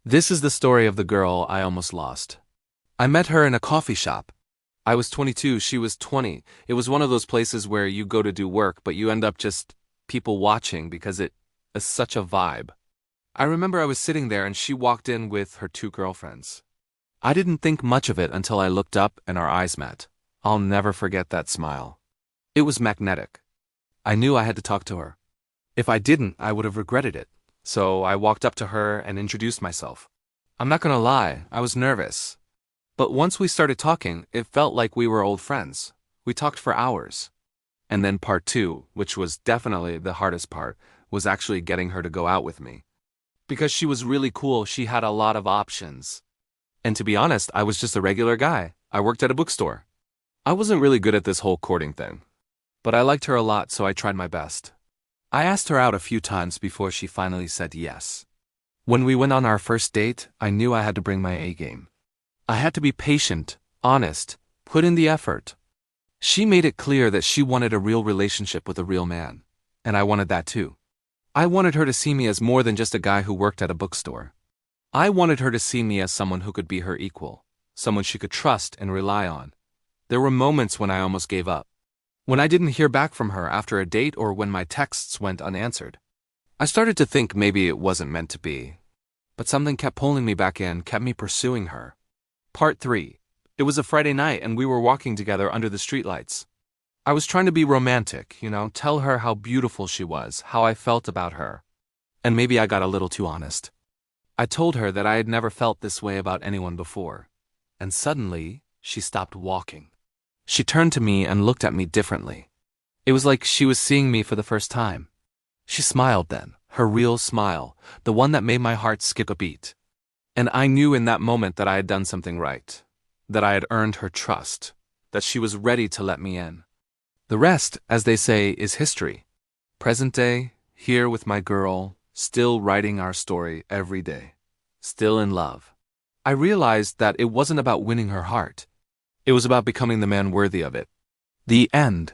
This is the story of the girl I almost lost. I met her in a coffee shop. I was 22, she was 20. It was one of those places where you go to do work, but you end up just people watching because it is such a vibe. I remember I was sitting there and she walked in with her two girlfriends. I didn't think much of it until I looked up and our eyes met. I'll never forget that smile. It was magnetic. I knew I had to talk to her. If I didn't, I would have regretted it. So I walked up to her and introduced myself. I'm not gonna lie, I was nervous. But once we started talking, it felt like we were old friends. We talked for hours. And then part two, which was definitely the hardest part, was actually getting her to go out with me. Because she was really cool, she had a lot of options. And to be honest, I was just a regular guy. I worked at a bookstore. I wasn't really good at this whole courting thing. But I liked her a lot, so I tried my best. I asked her out a few times before she finally said yes. When we went on our first date, I knew I had to bring my A game. I had to be patient, honest, put in the effort. She made it clear that she wanted a real relationship with a real man. And I wanted that too. I wanted her to see me as more than just a guy who worked at a bookstore. I wanted her to see me as someone who could be her equal, someone she could trust and rely on. There were moments when I almost gave up. When I didn't hear back from her after a date or when my texts went unanswered. I started to think maybe it wasn't meant to be. But something kept pulling me back in, kept me pursuing her. Part 3. It was a Friday night and we were walking together under the streetlights. I was trying to be romantic, tell her how beautiful she was, how I felt about her. And maybe I got a little too honest. I told her that I had never felt this way about anyone before. And suddenly, she stopped walking. She turned to me and looked at me differently. It was like she was seeing me for the first time. She smiled then, her real smile, the one that made my heart skip a beat. And I knew in that moment that I had done something right, that I had earned her trust, that she was ready to let me in. The rest, as they say, is history. Present day, here with my girl, still writing our story every day, still in love. I realized that it wasn't about winning her heart. It was about becoming the man worthy of it. The end.